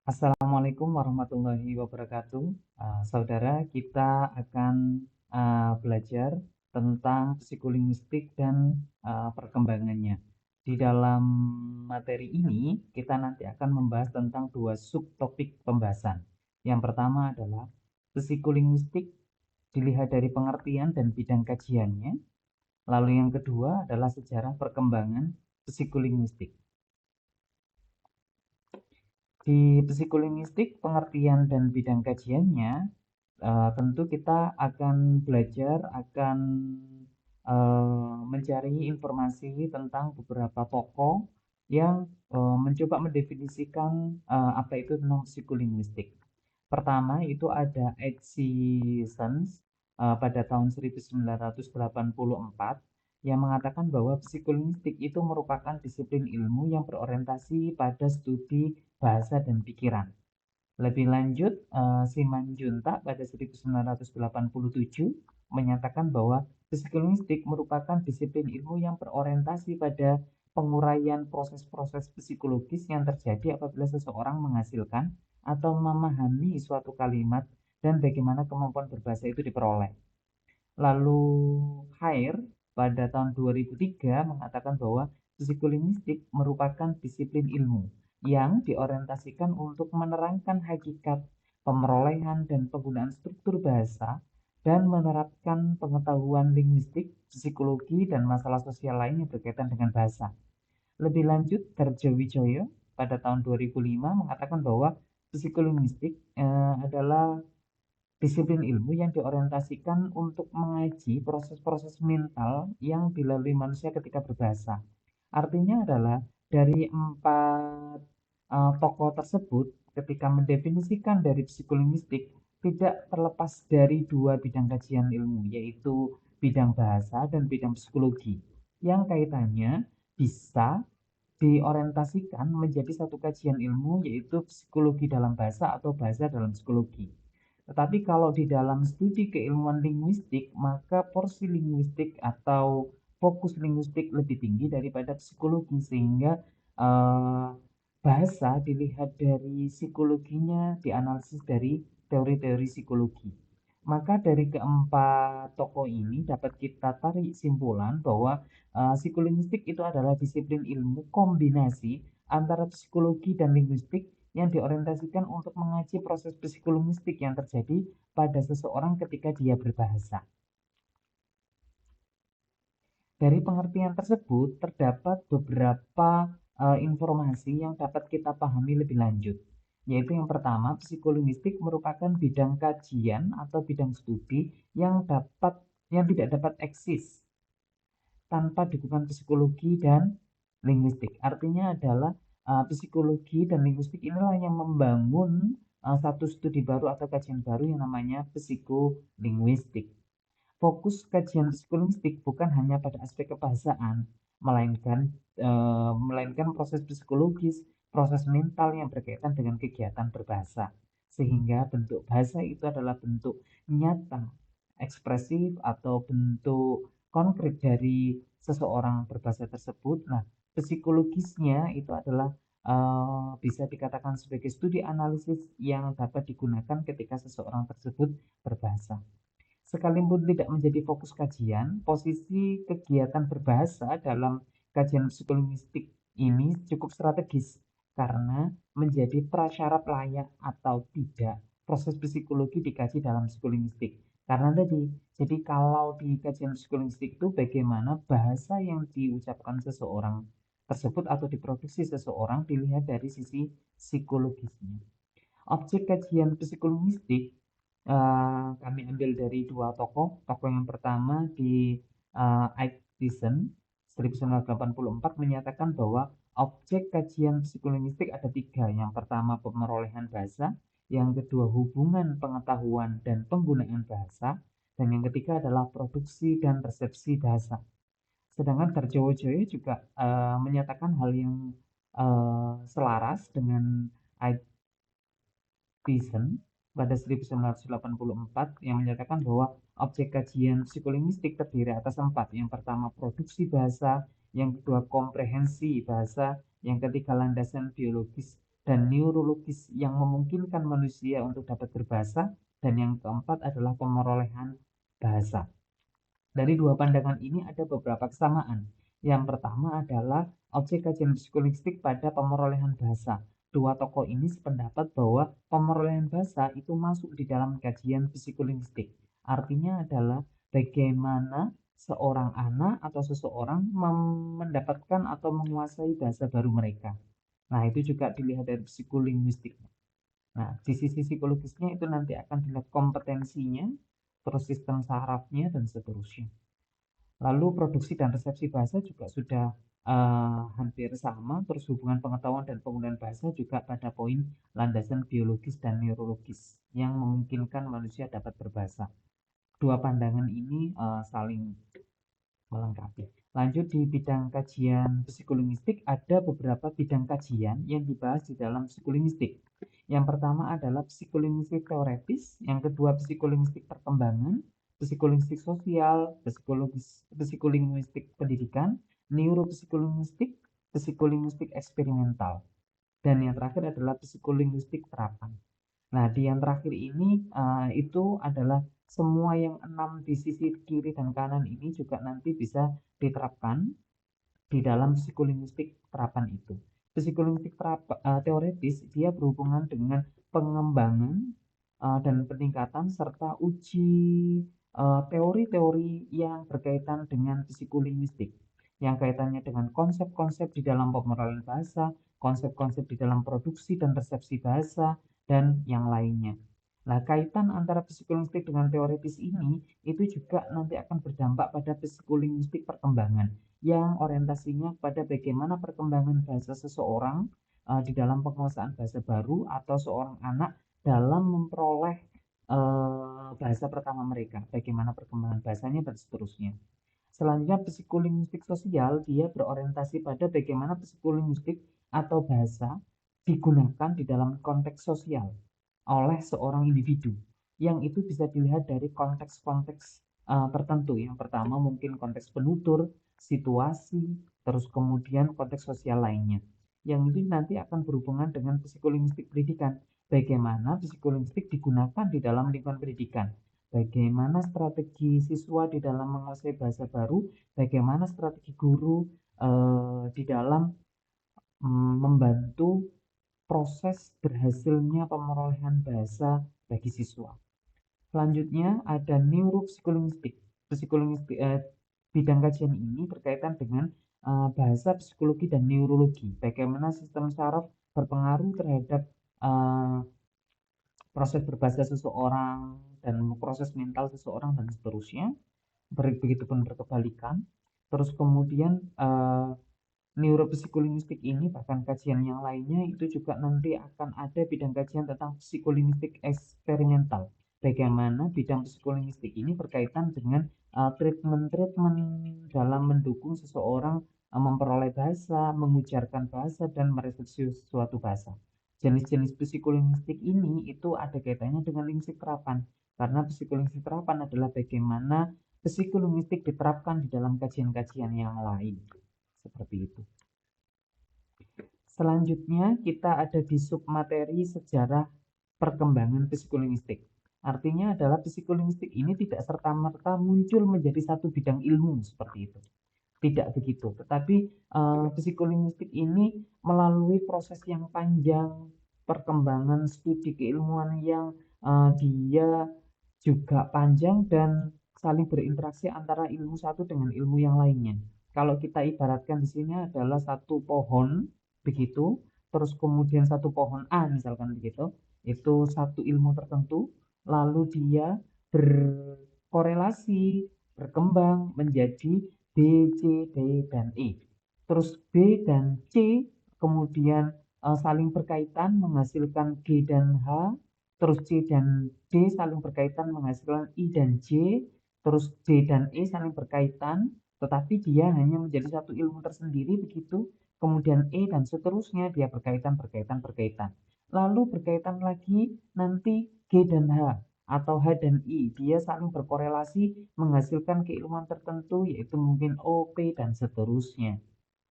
Assalamualaikum warahmatullahi wabarakatuh. Saudara, kita akan belajar tentang psikolinguistik dan perkembangannya. Di dalam materi ini, kita nanti akan membahas tentang dua subtopik pembahasan. Yang pertama adalah psikolinguistik dilihat dari pengertian dan bidang kajiannya. Lalu yang kedua adalah sejarah perkembangan psikolinguistik. Di psikolinguistik, pengertian dan bidang kajiannya, tentu kita akan belajar, akan mencari informasi tentang beberapa tokoh yang mencoba mendefinisikan apa itu tentang psikolinguistik. Pertama itu ada Ed Sissons pada tahun 1984 yang mengatakan bahwa psikolinguistik itu merupakan disiplin ilmu yang berorientasi pada studi bahasa dan pikiran. Lebih lanjut, Simanjuntak pada 1987 menyatakan bahwa psikolinguistik merupakan disiplin ilmu yang berorientasi pada penguraian proses-proses psikologis yang terjadi apabila seseorang menghasilkan atau memahami suatu kalimat dan bagaimana kemampuan berbahasa itu diperoleh. Lalu Haier pada tahun 2003 mengatakan bahwa psikolinguistik merupakan disiplin ilmu yang diorientasikan untuk menerangkan hakikat, pemerolehan dan penggunaan struktur bahasa dan menerapkan pengetahuan linguistik, psikologi dan masalah sosial lain yang berkaitan dengan bahasa. Lebih lanjut, Darjo Wijoyo pada tahun 2005 mengatakan bahwa psikolinguistik adalah disiplin ilmu yang diorientasikan untuk mengaji proses-proses mental yang dilalui manusia ketika berbahasa. Artinya adalah dari empat tokoh tersebut ketika mendefinisikan dari psikolinguistik tidak terlepas dari dua bidang kajian ilmu, yaitu bidang bahasa dan bidang psikologi, yang kaitannya bisa diorientasikan menjadi satu kajian ilmu, yaitu psikologi dalam bahasa atau bahasa dalam psikologi. Tetapi kalau di dalam studi keilmuan linguistik, maka porsi linguistik atau fokus linguistik lebih tinggi daripada psikologi, sehingga eh, bahasa dilihat dari psikologinya, dianalisis dari teori-teori psikologi. Maka dari keempat tokoh ini dapat kita tarik simpulan bahwa psikolinguistik itu adalah disiplin ilmu kombinasi antara psikologi dan linguistik yang diorientasikan untuk mengaji proses psikolinguistik yang terjadi pada seseorang ketika dia berbahasa. Dari pengertian tersebut, terdapat beberapa informasi yang dapat kita pahami lebih lanjut, yaitu yang pertama, psikolinguistik merupakan bidang kajian atau bidang studi yang tidak dapat eksis tanpa dukungan psikologi dan linguistik. Artinya adalah psikologi dan linguistik inilah yang membangun satu studi baru atau kajian baru yang namanya psikolinguistik. Fokus kajian psikolinguistik bukan hanya pada aspek kebahasaan, melainkan proses psikologis, proses mental yang berkaitan dengan kegiatan berbahasa. Sehingga bentuk bahasa itu adalah bentuk nyata, ekspresif atau bentuk konkret dari seseorang berbahasa tersebut. Nah, psikologisnya itu adalah bisa dikatakan sebagai studi analisis yang dapat digunakan ketika seseorang tersebut berbahasa. Sekalipun tidak menjadi fokus kajian, posisi kegiatan berbahasa dalam kajian psikolinguistik ini cukup strategis karena menjadi prasyarat layak atau tidak proses psikologi dikaji dalam psikolinguistik. Karena tadi, jadi kalau di kajian psikolinguistik itu bagaimana bahasa yang diucapkan seseorang tersebut atau diproduksi seseorang dilihat dari sisi psikologisnya. Objek kajian psikolinguistik kami ambil dari dua tokoh. Tokoh yang pertama di Ike Thiessen 1984 menyatakan bahwa objek kajian psikolinguistik ada tiga. Yang pertama pemerolehan bahasa, yang kedua hubungan pengetahuan dan penggunaan bahasa, dan yang ketiga adalah produksi dan resepsi bahasa. Sedangkan Darjowo Joyo juga menyatakan hal yang selaras dengan Ike Thiessen pada 1984 yang menyatakan bahwa objek kajian psikolinguistik terdiri atas empat. Yang pertama produksi bahasa, yang kedua komprehensi bahasa, yang ketiga landasan biologis dan neurologis yang memungkinkan manusia untuk dapat berbahasa, dan yang keempat adalah pemerolehan bahasa. Dari dua pandangan ini ada beberapa kesamaan. Yang pertama adalah objek kajian psikolinguistik pada pemerolehan bahasa. Dua tokoh ini sependapat bahwa pemerolehan bahasa itu masuk di dalam kajian psikolinguistik. Artinya adalah bagaimana seorang anak atau seseorang mendapatkan atau menguasai bahasa baru mereka. Nah, itu juga dilihat dari psikolinguistik. Nah, di sisi psikologisnya itu nanti akan dilihat kompetensinya, terus sistem sarafnya, dan seterusnya. Lalu produksi dan resepsi bahasa juga sudah hampir sama, terus hubungan pengetahuan dan penggunaan bahasa juga pada poin landasan biologis dan neurologis yang memungkinkan manusia dapat berbahasa. Dua pandangan ini saling melengkapi. Lanjut di bidang kajian psikolinguistik, ada beberapa bidang kajian yang dibahas di dalam psikolinguistik. Yang pertama adalah psikolinguistik teoretis, yang kedua psikolinguistik perkembangan, psikolinguistik sosial, psikolinguistik pendidikan, neuropsikolinguistik, psikolinguistik eksperimental. Dan yang terakhir adalah psikolinguistik terapan. Nah, di yang terakhir ini itu adalah semua yang 6 di sisi kiri dan kanan ini juga nanti bisa diterapkan di dalam psikolinguistik terapan itu. Psikolinguistik teoretis dia berhubungan dengan pengembangan dan peningkatan serta uji teori-teori yang berkaitan dengan psikolinguistik, yang kaitannya dengan konsep-konsep di dalam pemerolehan bahasa, konsep-konsep di dalam produksi dan resepsi bahasa, dan yang lainnya. Nah, kaitan antara psikolinguistik dengan teoritis ini itu juga nanti akan berdampak pada psikolinguistik perkembangan yang orientasinya pada bagaimana perkembangan bahasa seseorang di dalam penguasaan bahasa baru atau seorang anak dalam memperoleh bahasa pertama mereka, bagaimana perkembangan bahasanya dan seterusnya. Selanjutnya psikolinguistik sosial, dia berorientasi pada bagaimana psikolinguistik atau bahasa digunakan di dalam konteks sosial oleh seorang individu, yang itu bisa dilihat dari konteks-konteks tertentu. Yang pertama mungkin konteks penutur, situasi, terus kemudian konteks sosial lainnya. Yang itu nanti akan berhubungan dengan psikolinguistik pendidikan. Bagaimana psikolinguistik digunakan di dalam lingkungan pendidikan. Bagaimana strategi siswa di dalam menguasai bahasa baru, bagaimana strategi guru di dalam membantu proses berhasilnya pemerolehan bahasa bagi siswa. Selanjutnya ada neuropsikolinguistik. Bidang kajian ini berkaitan dengan bahasa, psikologi, dan neurologi. Bagaimana sistem saraf berpengaruh terhadap proses berbahasa seseorang dan proses mental seseorang dan seterusnya. Begitupun berkebalikan. Terus kemudian neuropsikolinguistik ini bahkan kajian yang lainnya itu juga nanti akan ada bidang kajian tentang psikolinguistik eksperimental. Bagaimana bidang psikolinguistik ini berkaitan dengan treatment-treatment dalam mendukung seseorang memperoleh bahasa, mengujarkan bahasa, dan meresepsi suatu bahasa. Jenis-jenis psikolinguistik ini itu ada kaitannya dengan linguistik terapan, karena psikolinguistik terapan adalah bagaimana psikolinguistik diterapkan di dalam kajian-kajian yang lain. Seperti itu. Selanjutnya kita ada di submateri sejarah perkembangan psikolinguistik. Artinya adalah psikolinguistik ini tidak serta-merta muncul menjadi satu bidang ilmu seperti itu. Tidak begitu, tetapi psikolinguistik ini melalui proses yang panjang, perkembangan studi keilmuan yang dia juga panjang dan saling berinteraksi antara ilmu satu dengan ilmu yang lainnya. Kalau kita ibaratkan di sini adalah satu pohon begitu, terus kemudian satu pohon A misalkan begitu, itu satu ilmu tertentu, lalu dia berkorelasi, berkembang menjadi B, C, D, dan E. Terus B dan C kemudian saling berkaitan menghasilkan G dan H, terus C dan D saling berkaitan menghasilkan I dan J, terus D dan E saling berkaitan, tetapi dia hanya menjadi satu ilmu tersendiri begitu, kemudian E dan seterusnya dia berkaitan. Lalu berkaitan lagi nanti G dan H atau H dan I, dia saling berkorelasi menghasilkan keilmuan tertentu yaitu mungkin O, P, dan seterusnya.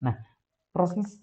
Nah, Proses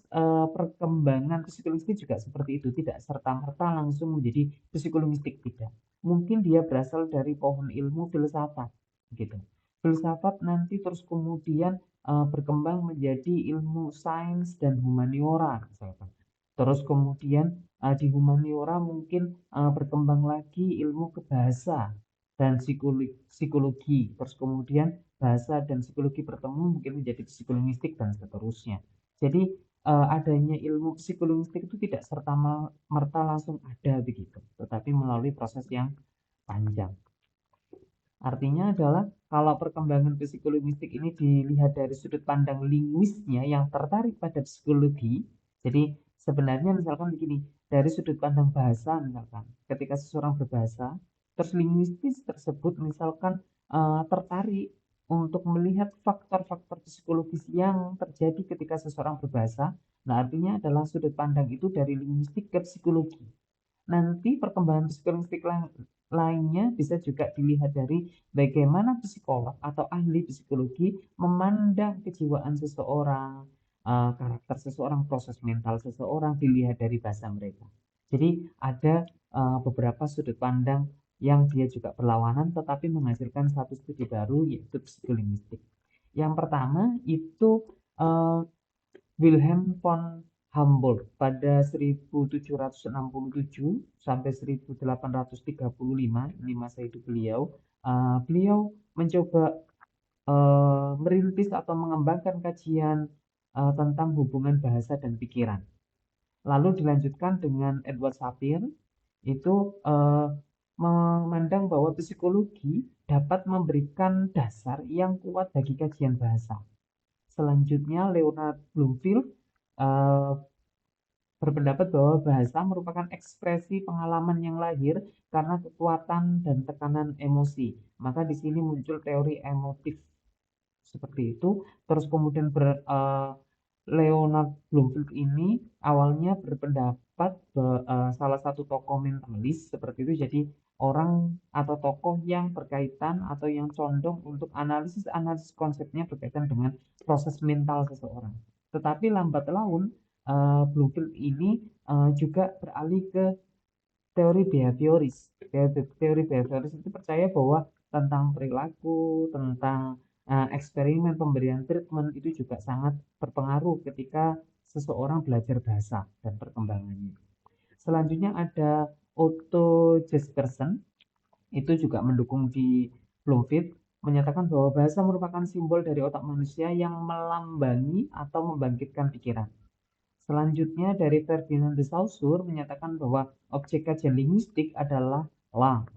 perkembangan psikolinguistik juga seperti itu, tidak serta-merta langsung menjadi psikolinguistik, tidak. Mungkin dia berasal dari pohon ilmu filsafat, gitu. Filsafat nanti terus kemudian berkembang menjadi ilmu sains dan humaniora, misalkan. Terus kemudian di humaniora mungkin berkembang lagi ilmu kebahasa dan psikologi. Terus kemudian bahasa dan psikologi bertemu mungkin menjadi psikolinguistik dan seterusnya. Jadi adanya ilmu psikolinguistik itu tidak serta-merta langsung ada begitu, tetapi melalui proses yang panjang. Artinya adalah kalau perkembangan psikolinguistik ini dilihat dari sudut pandang linguisnya yang tertarik pada psikologi, jadi sebenarnya misalkan begini, dari sudut pandang bahasa misalkan, ketika seseorang berbahasa, terus linguistis tersebut misalkan tertarik untuk melihat faktor-faktor psikologis yang terjadi ketika seseorang berbahasa, nah artinya adalah sudut pandang itu dari linguistik ke psikologi. Nanti perkembangan psikolinguistik lainnya bisa juga dilihat dari bagaimana psikolog atau ahli psikologi memandang kejiwaan seseorang, karakter seseorang, proses mental seseorang dilihat dari bahasa mereka. Jadi ada beberapa sudut pandang yang dia juga berlawanan tetapi menghasilkan satu studi baru yaitu psikolinguistik. Yang pertama itu uh, Wilhelm von Humboldt pada 1767 sampai 1835, ini masa hidup beliau. Beliau mencoba merintis atau mengembangkan kajian tentang hubungan bahasa dan pikiran. Lalu dilanjutkan dengan Edward Sapir, itu memandang bahwa psikologi dapat memberikan dasar yang kuat bagi kajian bahasa. Selanjutnya Leonard Bloomfield uh, berpendapat bahwa bahasa merupakan ekspresi pengalaman yang lahir karena kekuatan dan tekanan emosi. Maka di sini muncul teori emotif seperti itu. Terus kemudian Leonard Bloomfield ini awalnya berpendapat salah satu tokoh mentalis seperti itu. Jadi orang atau tokoh yang berkaitan atau yang condong untuk analisis konsepnya berkaitan dengan proses mental seseorang. Tetapi lambat laun Bloomfield ini juga beralih ke teori behavioris. Teori behavioris itu percaya bahwa tentang perilaku, tentang eksperimen pemberian treatment itu juga sangat berpengaruh ketika seseorang belajar bahasa dan perkembangannya. Selanjutnya ada Otto Jespersen, itu juga mendukung di Bloomfield, menyatakan bahwa bahasa merupakan simbol dari otak manusia yang melambangi atau membangkitkan pikiran. Selanjutnya dari Ferdinand de Saussure menyatakan bahwa objek kajian linguistik adalah langue,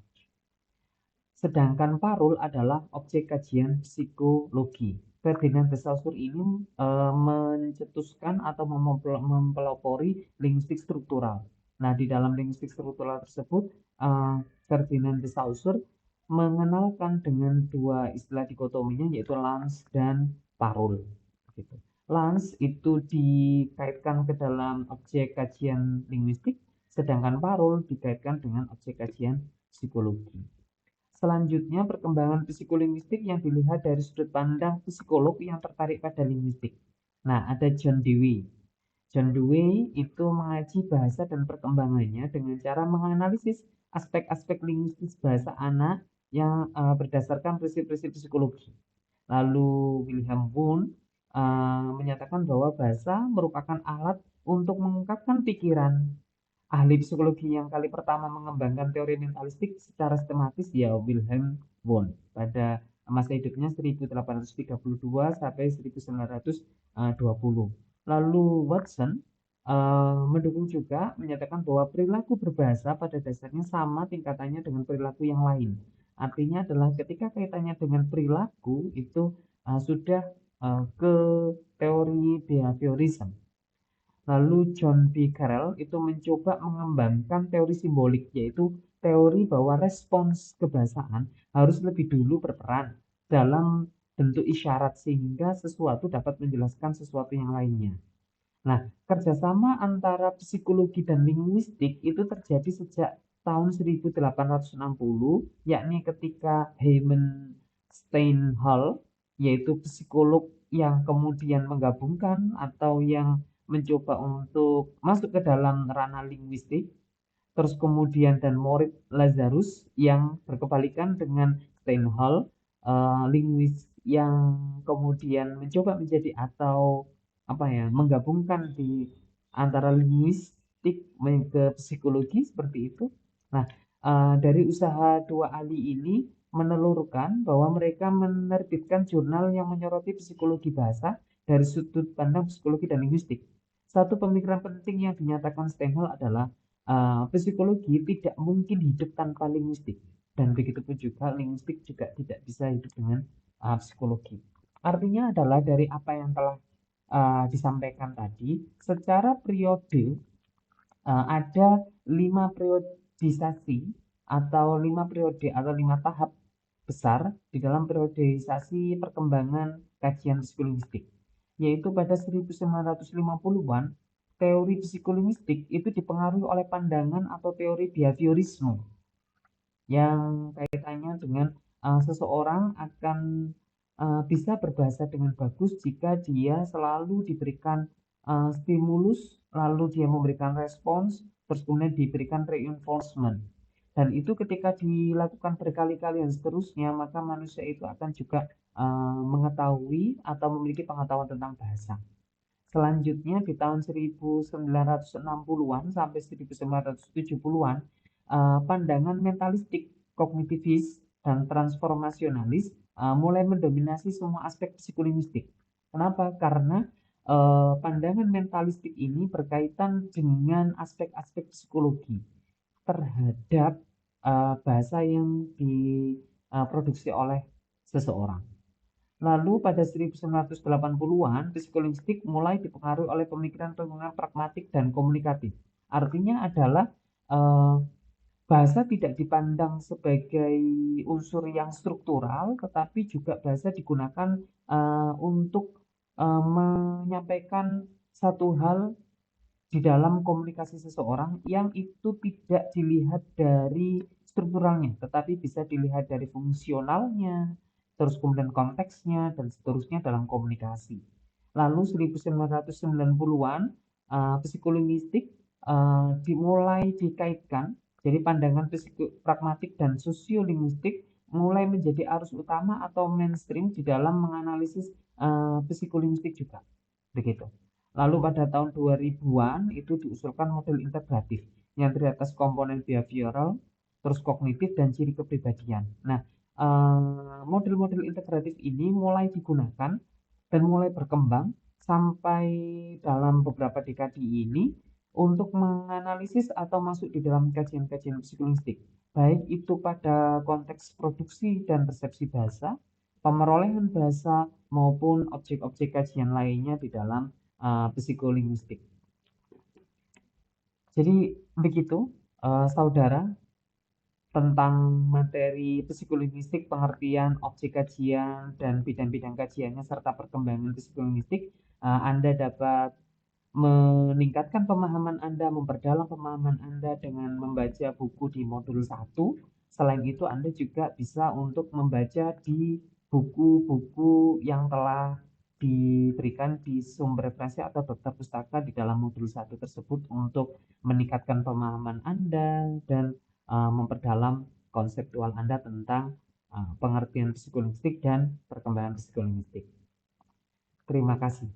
sedangkan parul adalah objek kajian psikologi. Ferdinand de Saussure ini mencetuskan atau mempelopori linguistik struktural. Nah, di dalam linguistik struktural tersebut, Ferdinand de Saussure mengenalkan dengan dua istilah dikotominya yaitu langue dan parul. Gitu. Langue itu dikaitkan ke dalam objek kajian linguistik, sedangkan parul dikaitkan dengan objek kajian psikologi. Selanjutnya, perkembangan psikolinguistik yang dilihat dari sudut pandang psikolog yang tertarik pada linguistik. Nah, ada John Dewey. John Dewey itu mengaji bahasa dan perkembangannya dengan cara menganalisis aspek-aspek linguistis bahasa anak yang berdasarkan prinsip-prinsip psikologi. Lalu William Wundt menyatakan bahwa bahasa merupakan alat untuk mengungkapkan pikiran. Ahli psikologi yang kali pertama mengembangkan teori mentalistik secara sistematis ya Wilhelm Wundt pada masa hidupnya 1832 sampai 1920. Lalu Watson mendukung juga menyatakan bahwa perilaku berbahasa pada dasarnya sama tingkatannya dengan perilaku yang lain. Artinya adalah ketika kaitannya dengan perilaku itu sudah ke teori behaviorism. Lalu John B. Carroll itu mencoba mengembangkan teori simbolik, yaitu teori bahwa respons kebahasaan harus lebih dulu berperan dalam bentuk isyarat sehingga sesuatu dapat menjelaskan sesuatu yang lainnya. Nah, kerjasama antara psikologi dan linguistik itu terjadi sejak tahun 1860, yakni ketika Hyman Steinhall, yaitu psikolog yang kemudian menggabungkan atau yang mencoba untuk masuk ke dalam ranah linguistik, terus kemudian dan Moritz Lazarus yang berkebalikan dengan Steinhall, linguis yang kemudian mencoba menjadi atau apa ya, menggabungkan di antara linguistik ke psikologi seperti itu. Nah, dari usaha dua ahli ini menelurkan bahwa mereka menerbitkan jurnal yang menyoroti psikologi bahasa dari sudut pandang psikologi dan linguistik. Satu pemikiran penting yang dinyatakan Steinhall adalah psikologi tidak mungkin hidup tanpa linguistik, dan begitupun juga linguistik juga tidak bisa hidup dengan psikologi. Artinya adalah dari apa yang telah disampaikan tadi, secara periode ada 5 periodisasi atau 5 periode atau 5 tahap besar di dalam periodisasi perkembangan kajian psikolinguistik, yaitu pada 1950-an teori psikolinguistik itu dipengaruhi oleh pandangan atau teori behaviorisme yang kaitannya dengan seseorang akan bisa berbahasa dengan bagus jika dia selalu diberikan stimulus, lalu dia memberikan respons, terus kemudian diberikan reinforcement. Dan itu ketika dilakukan berkali-kali dan seterusnya, maka manusia itu akan juga mengetahui atau memiliki pengetahuan tentang bahasa. Selanjutnya di tahun 1960-an sampai 1970-an, pandangan mentalistik, kognitivis, dan transformasionalis mulai mendominasi semua aspek psikolinguistik. Kenapa? Karena pandangan mentalistik ini berkaitan dengan aspek-aspek psikologi terhadap bahasa yang diproduksi oleh seseorang. Lalu pada 1980-an, psikolinguistik mulai dipengaruhi oleh pemikiran-pemikiran pragmatik dan komunikatif. Artinya adalah eh, bahasa tidak dipandang sebagai unsur yang struktural, tetapi juga bahasa digunakan untuk menyampaikan satu hal di dalam komunikasi seseorang yang itu tidak dilihat dari strukturalnya, tetapi bisa dilihat dari fungsionalnya, terus kemudian konteksnya, dan seterusnya dalam komunikasi. Lalu 1990-an, psikolinguistik dimulai dikaitkan, jadi pandangan pragmatik dan sosiolinguistik mulai menjadi arus utama atau mainstream di dalam menganalisis psikolinguistik juga. Begitu. Lalu pada tahun 2000-an itu diusulkan model integratif yang terdiri atas komponen behavioral, terus kognitif dan ciri kepribadian. Nah, model-model integratif ini mulai digunakan dan mulai berkembang sampai dalam beberapa dekade ini untuk menganalisis atau masuk di dalam kajian-kajian psikolinguistik, baik itu pada konteks produksi dan resepsi bahasa, pemerolehan bahasa, maupun objek-objek kajian lainnya di dalam psikolinguistik. Jadi begitu, saudara, tentang materi psikolinguistik, pengertian, objek kajian, dan bidang-bidang kajiannya, serta perkembangan psikolinguistik. Anda dapat meningkatkan pemahaman Anda, memperdalam pemahaman Anda dengan membaca buku di modul 1. Selain itu, Anda juga bisa untuk membaca di buku-buku yang telah diberikan di sumber referensi atau daftar pustaka di dalam modul 1 tersebut untuk meningkatkan pemahaman Anda dan memperdalam konseptual Anda tentang pengertian psikolinguistik dan perkembangan psikolinguistik. Terima kasih.